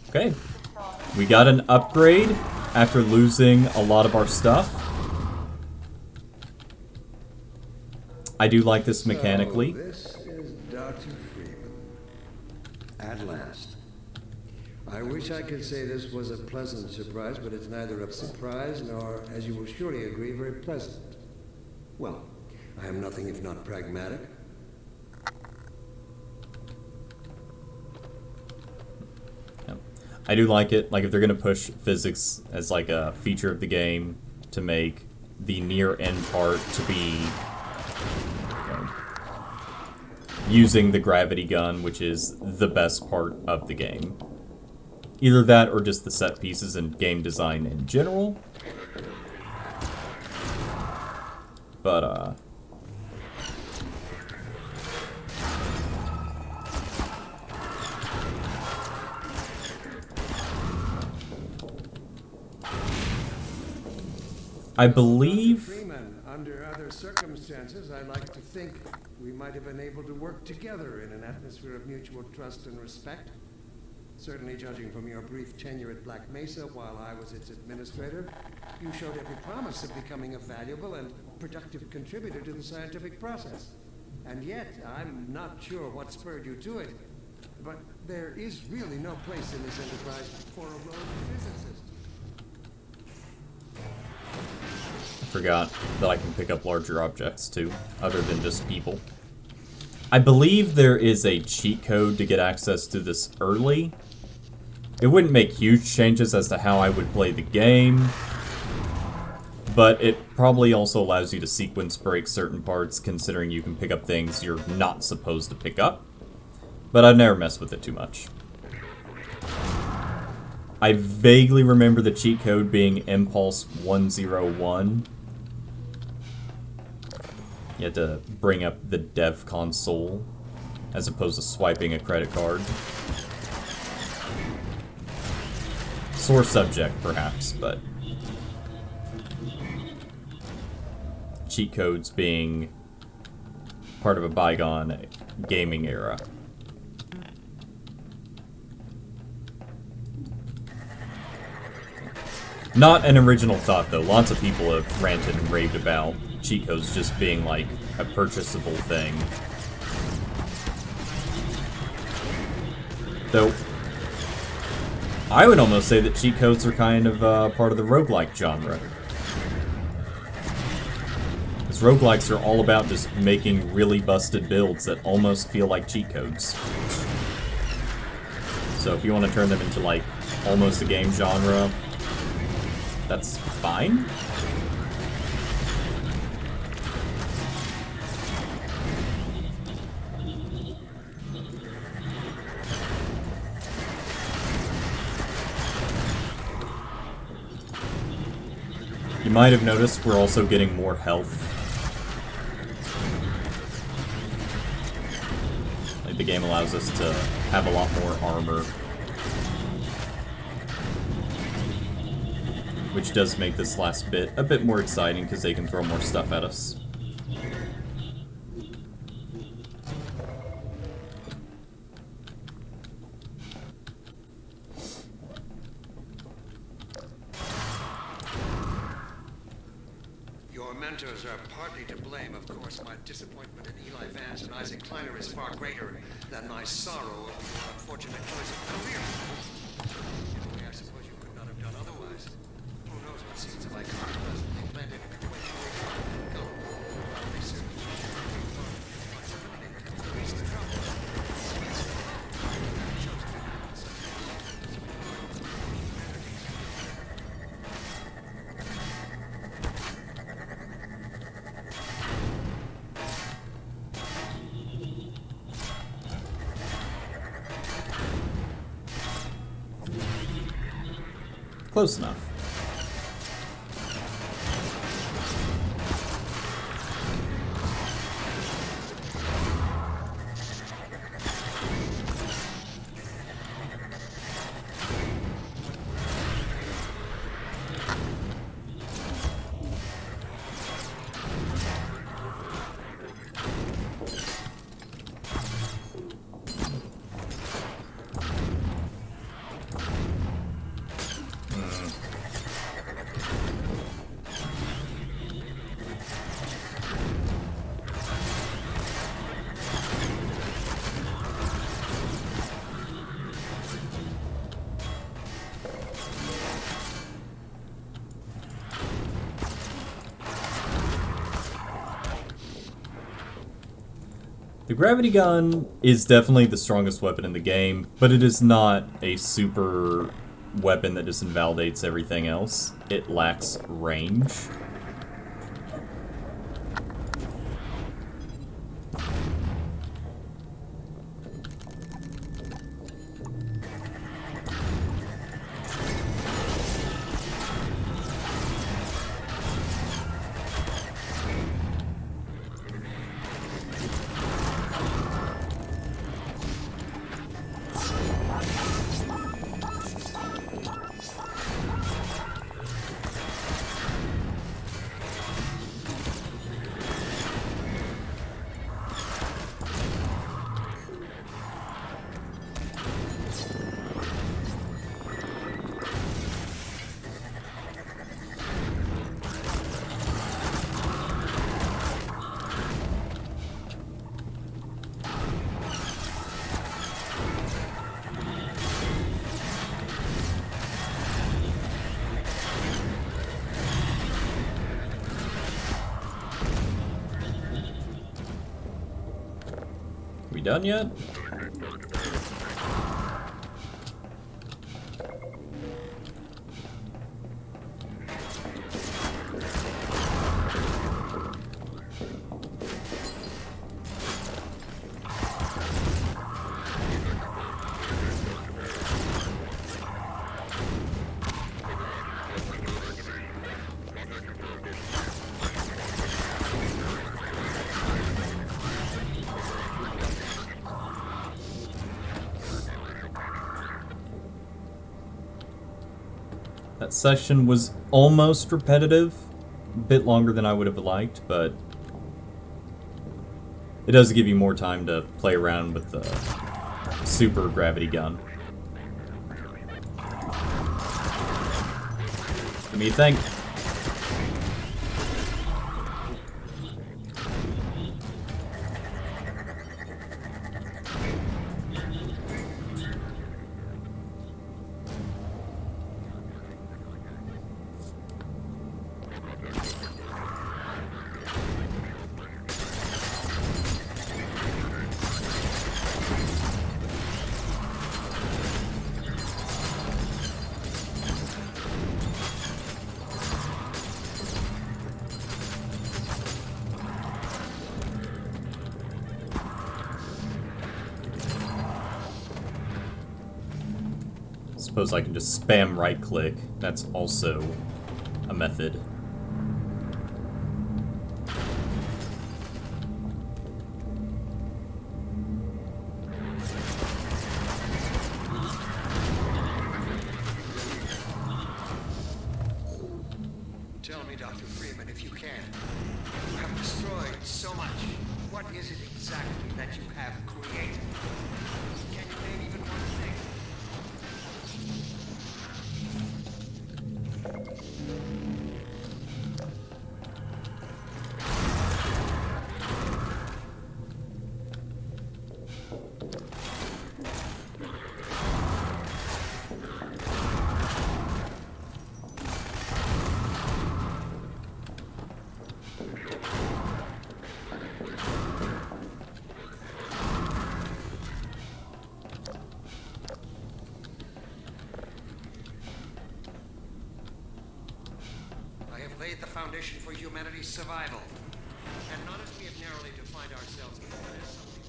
Okay. We got an upgrade after losing a lot of our stuff. I do like this mechanically. So, this is Dr. Freeman. At last. I wish I could say this was a pleasant surprise, but it's neither a surprise nor, as you will surely agree, very pleasant. Well, I am nothing if not pragmatic. I do like it. Like, if they're going to push physics as, like, a feature of the game to make the near-end part to be using the gravity gun, which is the best part of the game. Either that or just the set pieces and game design in general. But, I believe... Freeman, under other circumstances, I like to think we might have been able to work together in an atmosphere of mutual trust and respect. Certainly, judging from your brief tenure at Black Mesa while I was its administrator, you showed every promise of becoming a valuable and productive contributor to the scientific process. And yet, I'm not sure what spurred you to it, but there is really no place in this enterprise for a rogue physicist. I forgot that I can pick up larger objects, too, other than just people. I believe there is a cheat code to get access to this early. It wouldn't make huge changes as to how I would play the game, but it probably also allows you to sequence break certain parts, considering you can pick up things you're not supposed to pick up. But I've never messed with it too much. I vaguely remember the cheat code being Impulse 101. You had to bring up the dev console as opposed to swiping a credit card. Sore subject, perhaps, but cheat codes being part of a bygone gaming era. Not an original thought, though. Lots of people have ranted and raved about cheat codes just being, like, a purchasable thing. Though, I would almost say that cheat codes are kind of part of the roguelike genre. Because roguelikes are all about just making really busted builds that almost feel like cheat codes. So if you want to turn them into, like, almost a game genre, that's fine. You might have noticed we're also getting more health. Like, the game allows us to have a lot more armor. Which does make this last bit a bit more exciting because they can throw more stuff at us. Your mentors are partly to blame, of course. My disappointment in Eli Vance and Isaac Kleiner is far greater than my sorrow over your unfortunate choice of career. Anyway, I suppose you could not have done otherwise. Who knows what seeds of iconoclasm they planted in your way forward. Go. They certainly increase the trouble. Close enough. The gravity gun is definitely the strongest weapon in the game, but it is not a super weapon that just invalidates everything else. It lacks range. We done yet? That section was almost repetitive, a bit longer than I would have liked, but it does give you more time to play around with the super gravity gun. Give me a thing. Suppose I can just spam right click. That's also a method. Tell me, Dr. Freeman, if you can. You have destroyed so much. What is it exactly that you have created? Can you name even one thing? Laid the foundation for humanity's survival. And not as we have narrowly defined ourselves, but as something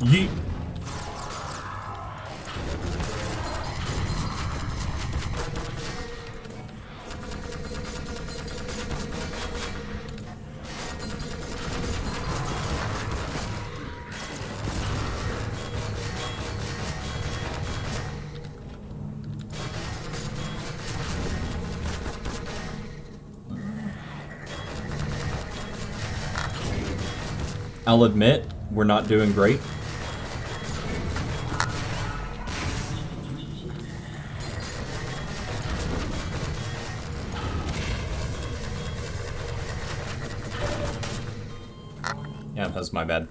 Yeet. I'll admit, we're not doing great. Yeah, that's my bad.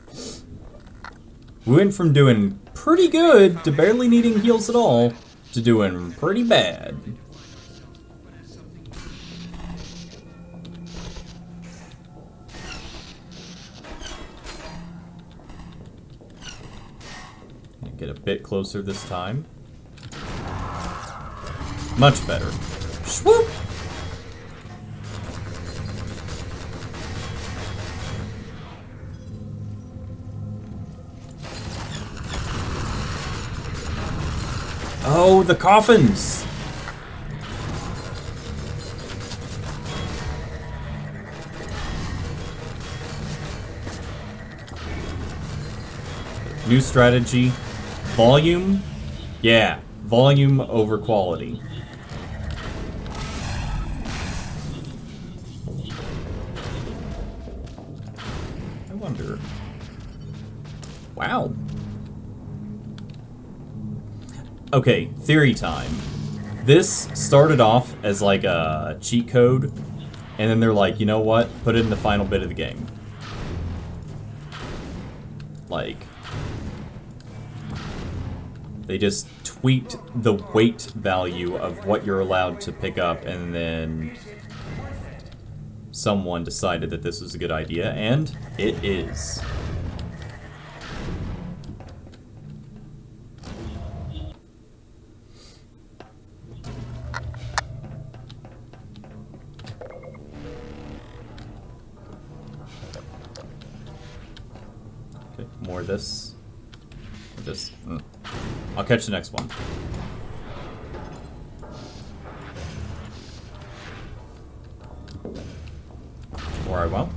We went from doing pretty good to barely needing heals at all. to doing pretty bad. Get a bit closer this time. Much better. Swoop! Oh, the coffins! New strategy. Volume? Yeah, volume over quality. I wonder. Wow. Okay, theory time. This started off as like a cheat code, and then they're like, you know what? Put it in the final bit of the game. Like, they just tweaked the weight value of what you're allowed to pick up, and then someone decided that this was a good idea, and it is. Okay, more of this. This. I'll catch the next one. Or I won't.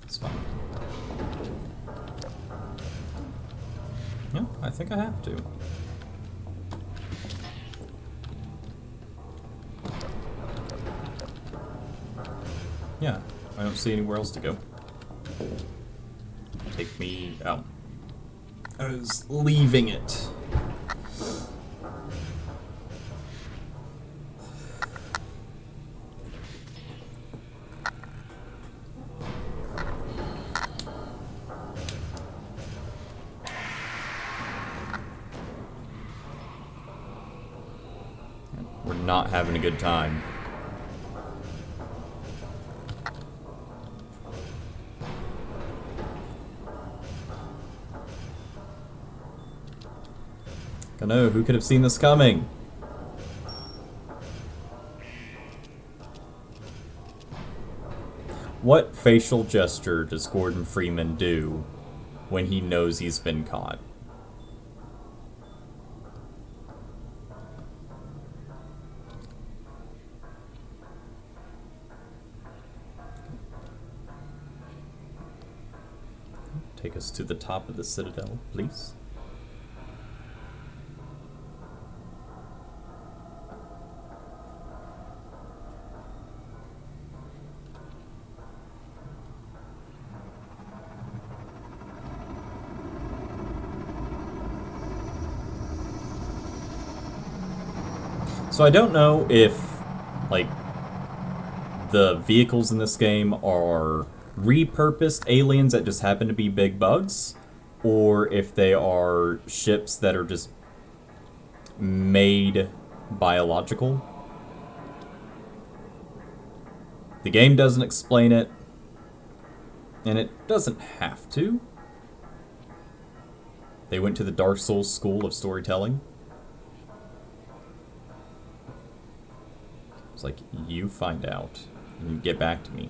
It's fine. Yeah, I think I have to. Yeah, I don't see anywhere else to go. Take me out. I was leaving it. We're not having a good time. I know, who could have seen this coming? What facial gesture does Gordon Freeman do when he knows he's been caught? Take us to the top of the Citadel, please. So I don't know if, like, the vehicles in this game are repurposed aliens that just happen to be big bugs, or if they are ships that are just made biological. The game doesn't explain it, and it doesn't have to. They went to the Dark Souls School of Storytelling. It's like, you find out, and you get back to me.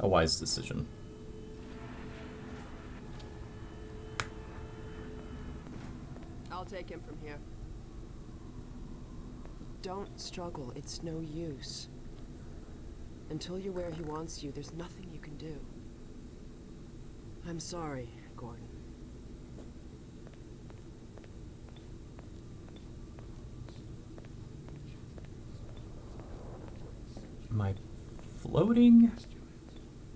A wise decision. I'll take him from here. Don't struggle. It's no use. Until you're where he wants you, there's nothing you can do. I'm sorry, Gordon. Am I floating?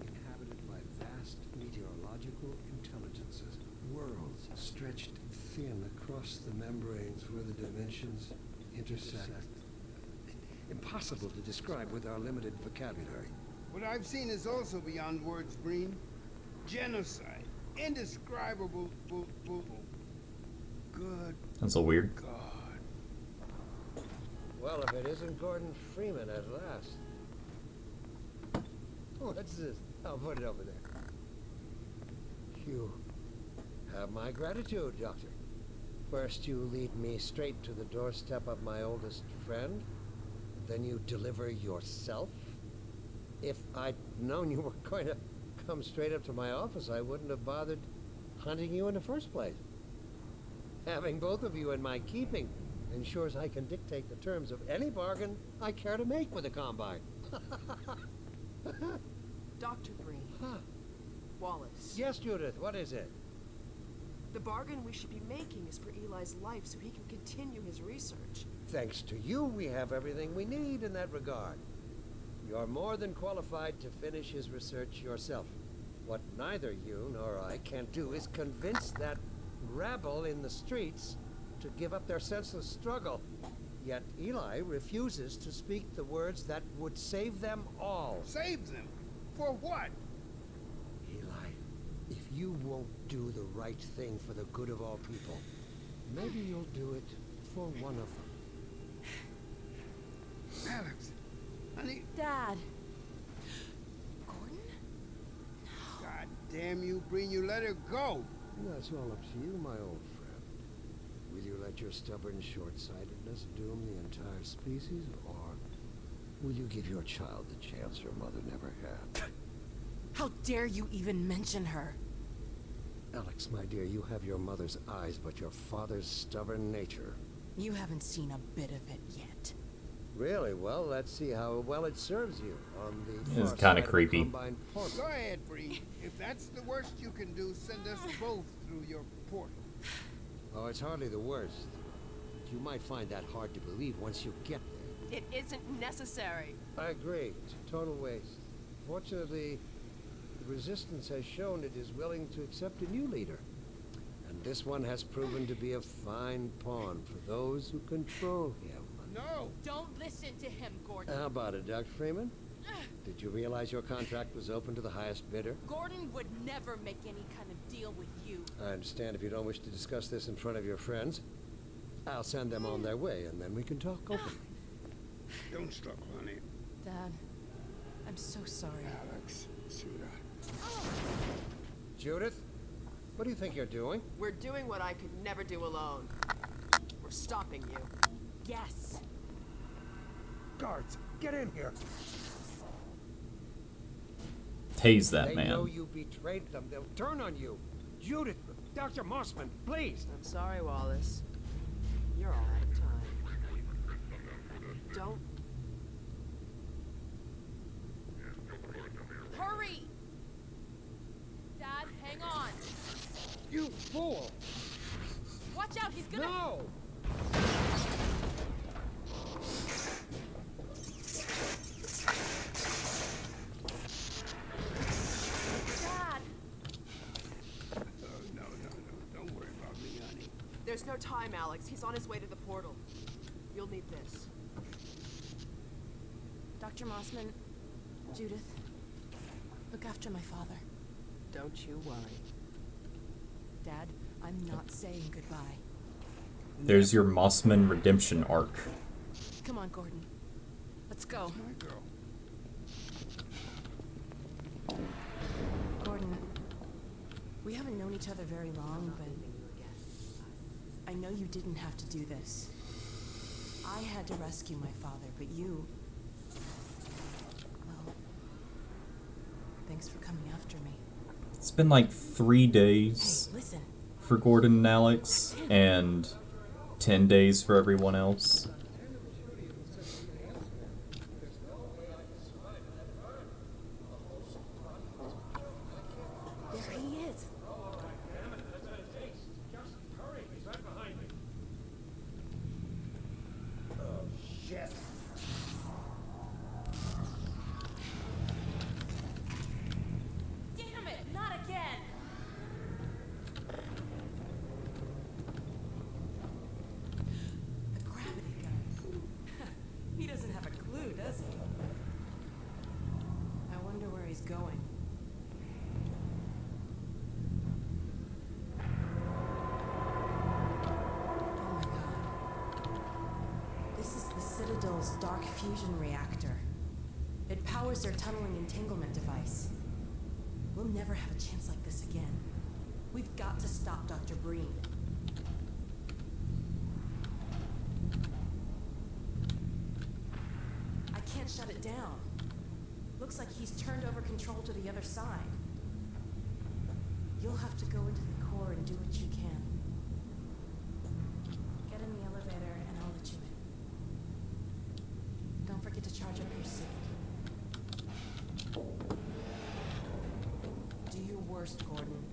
Inhabited by vast meteorological intelligences, worlds stretched thin across the membranes where the dimensions intersect. Impossible to describe with our limited vocabulary. What I've seen is also beyond words, Breen. Genocide. Indescribable. Good That's a weird. God. Well, if it isn't Gordon Freeman at last. What's this? I'll put it over there. You have my gratitude, Doctor. First you lead me straight to the doorstep of my oldest friend. Then you deliver yourself. If I'd known you were going to come straight up to my office, I wouldn't have bothered hunting you in the first place. Having both of you in my keeping ensures I can dictate the terms of any bargain I care to make with the Combine. Dr. Breen. Huh. Wallace. Yes, Judith, what is it? The bargain we should be making is for Eli's life so he can continue his research. Thanks to you, we have everything we need in that regard. You're more than qualified to finish his research yourself. What neither you nor I can do is convince that rabble in the streets to give up their senseless struggle. Yet Eli refuses to speak the words that would save them all. Save them? For what? Eli, if you won't do the right thing for the good of all people, maybe you'll do it for one of them. Alex. Honey. Dad. Gordon? God damn you, Breen. You let her go. That's all up to you, my old friend. Will you let your stubborn short-sightedness doom the entire species, or will you give your child the chance your mother never had? How dare you even mention her? Alex, my dear, you have your mother's eyes, but your father's stubborn nature. You haven't seen a bit of it yet. Really? Well, let's see how well it serves you on the It's far kinda side of the creepy. Combine portal. Go ahead, Breen. If that's the worst you can do, send us both through your portal. Oh, it's hardly the worst. You might find that hard to believe once you get there. It isn't necessary. I agree. It's a total waste. Fortunately, the Resistance has shown it is willing to accept a new leader. And this one has proven to be a fine pawn for those who control him. No. Don't listen to him, Gordon. How about it, Dr. Freeman? Did you realize your contract was open to the highest bidder? Gordon would never make any kind of deal with you. I understand if you don't wish to discuss this in front of your friends. I'll send them on their way, and then we can talk openly. Don't struggle, honey. Dad, I'm so sorry. Alex, sweetheart. Judith, what do you think you're doing? We're doing what I could never do alone. We're stopping you. Yes. Guards, get in here. Tase that They man. know you betrayed them. They'll turn on you. Judith, Dr. Mossman, please. I'm sorry, Wallace. You're all out of time. Don't. Hurry! Dad, hang on. You fool! Watch out, he's gonna... No! Dad! No. Don't worry about me, honey. There's no time, Alex. He's on his way to the portal. You'll need this. Dr. Mossman, Judith, look after my father. Don't you worry. Dad, I'm not saying goodbye. There's your Mossman redemption arc. Come on, Gordon. Let's go. My girl. Gordon, we haven't known each other very long, but I know you didn't have to do this. I had to rescue my father, but you... Well, thanks for coming after me. It's been like 3 days Hey, listen. for Gordon and Alex, and 10 days for everyone else. There he is. Shit. going. Oh my god. This is the Citadel's dark fusion reactor. It powers their tunneling entanglement device. We'll never have a chance like this again. We've got to stop Dr. Breen. I can't shut it down. Looks like he's turned over control to the other side. You'll have to go into the core and do what you can. Get in the elevator and I'll let you in. Don't forget to charge up your suit. Do your worst, Gordon.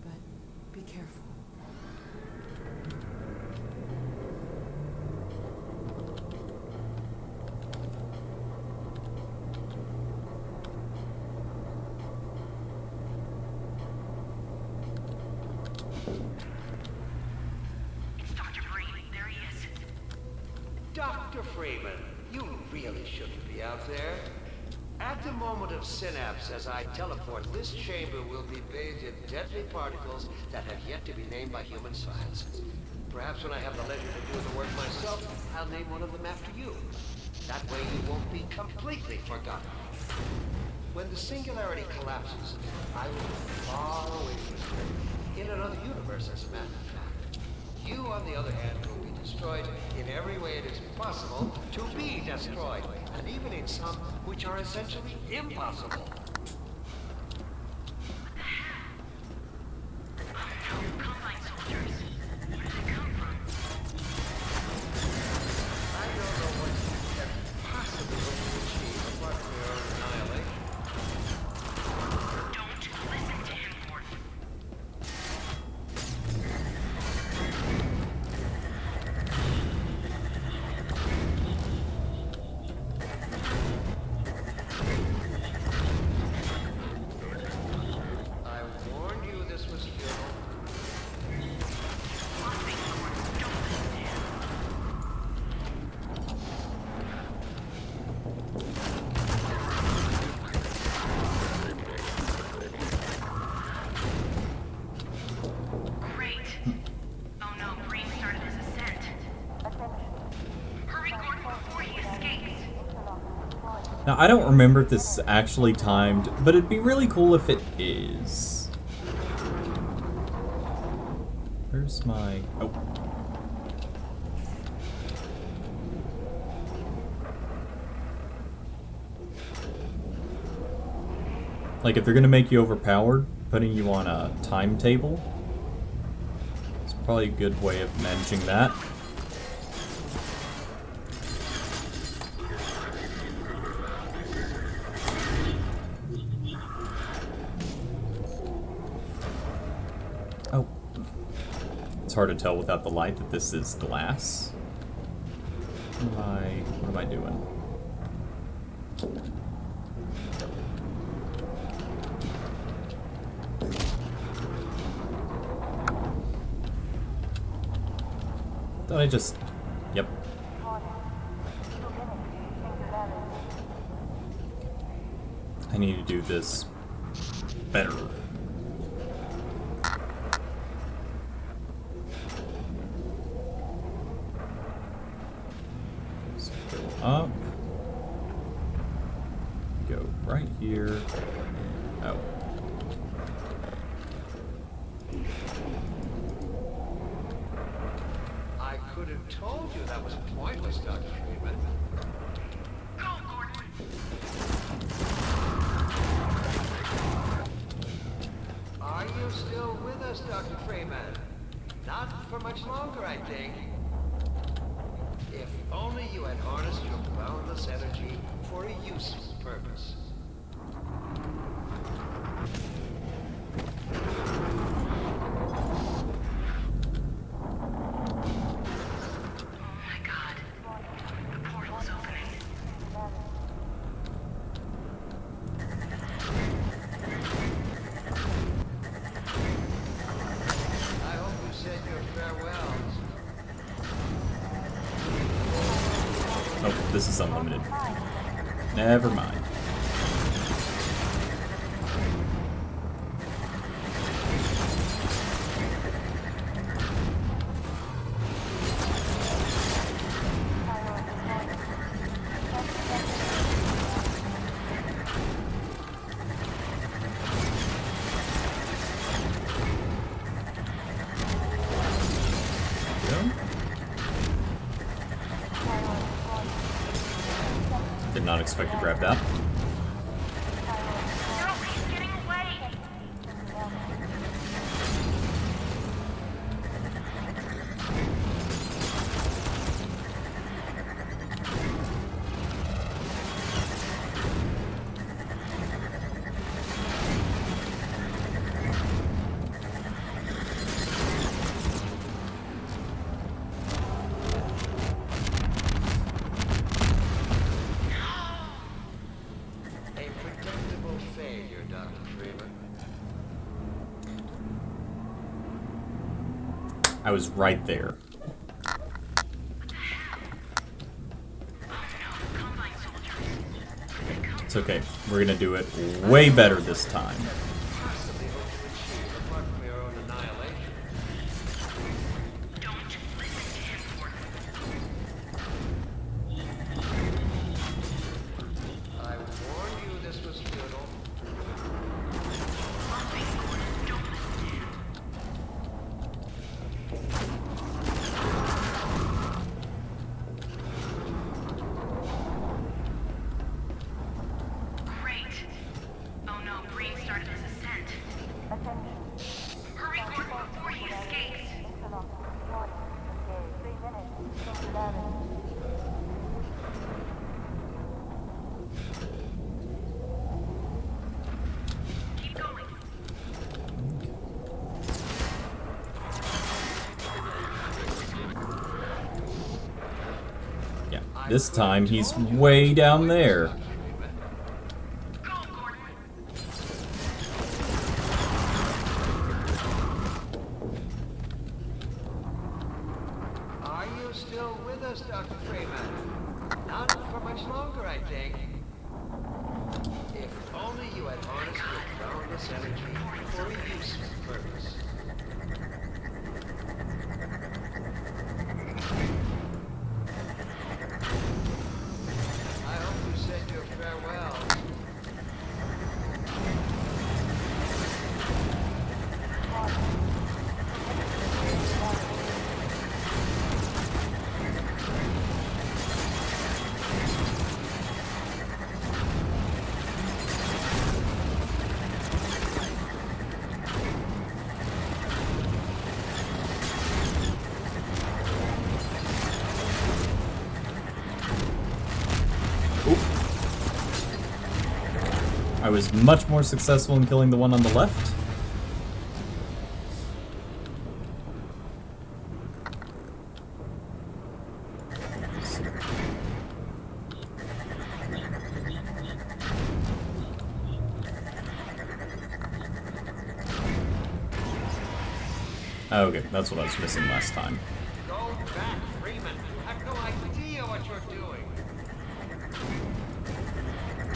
But be careful. It's Dr. Breen. There he is. Dr. Freeman, you really shouldn't be out there. At the moment of synapse, as I teleport, this chamber will be bathed in deadly particles that have yet to be named by human science. Perhaps when I have the leisure to do the work myself, I'll name one of them after you. That way you won't be completely forgotten. When the singularity collapses, I will be far away from you. In another universe, as a matter of fact. You, on the other hand, will be destroyed in every way it is possible to be destroyed, and even in some which are essentially impossible. Combine soldiers. Where did they come from? I don't know what you can possibly hope to achieve apart from your own annihilation. Don't listen to him, Gordon. I warned you this was futile. Nothing, Gordon. Don't listen to him. Great. Oh no, Breen started his ascent. Hurry, Gordon, before he escapes. Now, I don't remember if this is actually timed, but it'd be really cool if it is. Where's my... Oh. Like, if they're gonna make you overpowered, putting you on a timetable is probably a good way of managing that. Oh. It's hard to tell without the light that this is glass. What am I doing? Thought I just... Yep. I need to do this better. So go up. Go right here. Oh. I could have told you that was pointless, Dr. Freeman. Go, Gordon. Are you still with us, Dr. Freeman? Not for much longer, I think. If only you had harnessed your boundless energy for a useful purpose. Oh my god. The portal's opening. I hope you said your farewells. Oh, this is unlimited. Never mind. Did not expect to grab that. No, he's getting away. A predictable failure, Dr. Freeman. I was right there. Combine soldiers. It's okay. We're gonna do it way better this time. Possibly hope to achieve, apart from your own annihilation. Don't listen to him, Gordon. I warned you this was futile. Nothing, Gordon. Don't listen to him. Great. Oh no, Breen started his ascent. Hurry, Gordon, before he escapes. Keep going. Yeah. This time he's way down there. Go, Gordon. Are you still with us, Dr. Freeman? Not for much longer, I think. If only you had harnessed your boundless energy for a useful purpose. I hope you said your farewells. I was much more successful in killing the one on the left. Okay, that's what I was missing last time. Go back, Freeman. You have no idea what you're doing.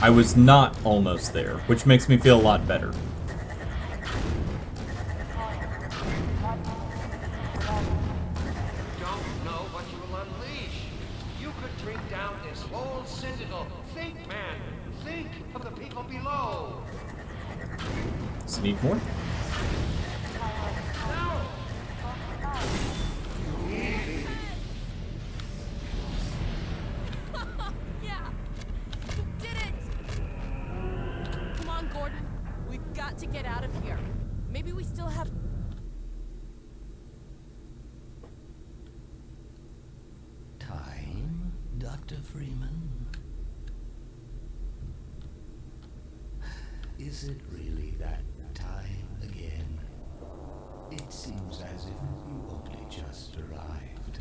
I was not almost there, which makes me feel a lot better. Don't know what you will unleash. You could bring down this whole citadel. Think, man. Think of the people below. Does it need more? No! Yeah! You did it! Come on, Gordon. We've got to get out of here. Maybe we still have... Time, Dr. Freeman? Is it really that time again? It seems as if you only just arrived.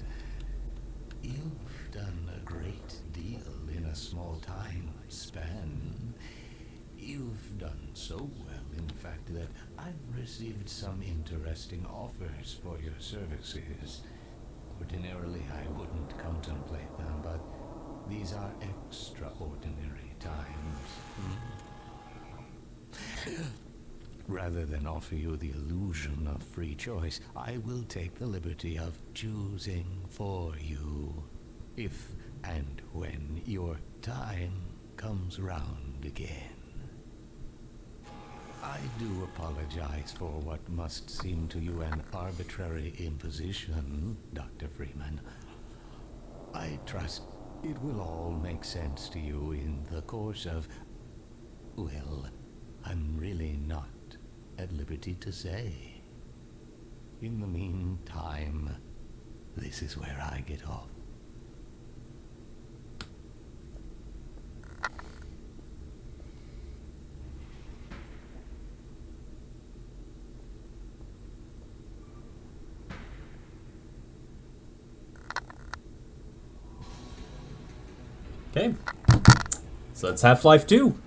You've done a great deal in a small time span. You've done so well, in fact, that I've received some interesting offers for your services. Ordinarily, I wouldn't contemplate them, but these are extraordinary times. Rather than offer you the illusion of free choice, I will take the liberty of choosing for you, if and when your time comes round again. I do apologize for what must seem to you an arbitrary imposition, Dr. Freeman. I trust It will all make sense to you in the course of... well, I'm really not at liberty to say. In the meantime, this is where I get off. Okay, so that's Half-Life 2.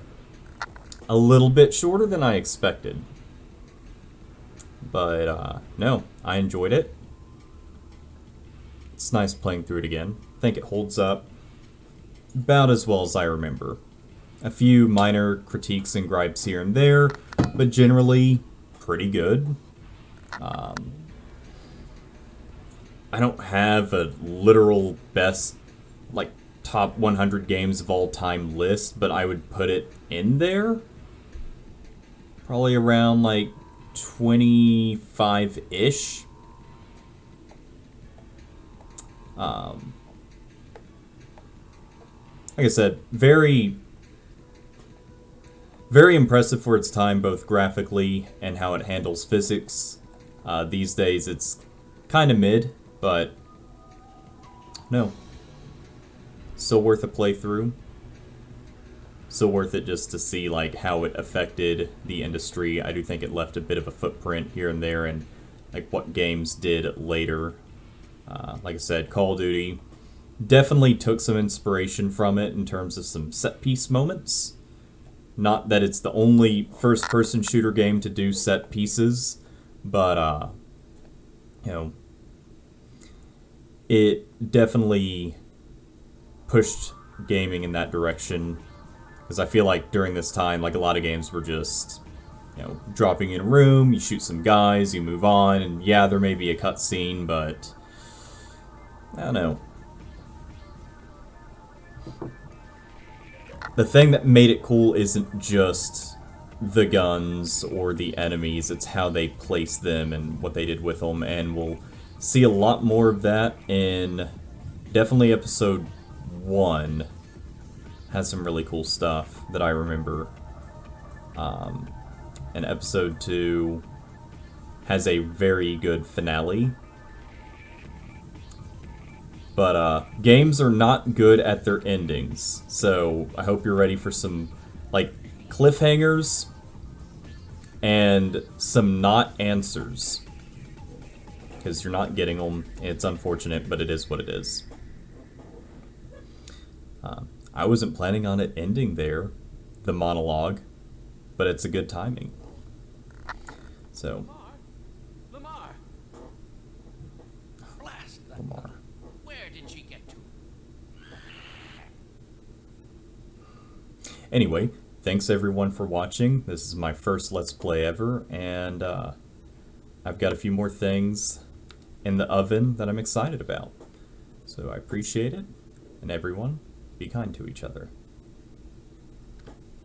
A little bit shorter than I expected. But, no, I enjoyed it. It's nice playing through it again. I think it holds up about as well as I remember. A few minor critiques and gripes here and there, but generally pretty good. I don't have a literal best, like, top 100 games of all time list, but I would put it in there. Probably around, like, 25-ish. Like I said, very impressive for its time, both graphically and how it handles physics. These days it's kind of mid, but no. Still worth a playthrough. Still worth it just to see like how it affected the industry. I do think it left a bit of a footprint here and there, and like what games did later. Like I said, Call of Duty definitely took some inspiration from it in terms of some set piece moments. Not that it's the only first-person shooter game to do set pieces, but you know, it definitely pushed gaming in that direction. Because I feel like during this time, like a lot of games were just, you know, dropping in a room, you shoot some guys, you move on, and yeah, there may be a cutscene, but I don't know. The thing that made it cool isn't just the guns or the enemies, it's how they place them and what they did with them, and we'll see a lot more of that in definitely episode 1. Has some really cool stuff that I remember. And episode 2 has a very good finale. But games are not good at their endings, so I hope you're ready for some like cliffhangers and some not answers, because you're not getting them. It's unfortunate, but it is what it is. I wasn't planning on it ending there, the monologue, but it's a good timing. So, Lamar! Blast that Lamar. Where did she get to? Anyway, thanks everyone for watching. This is my first Let's Play ever, and I've got a few more things in the oven that I'm excited about. So I appreciate it, and everyone, be kind to each other.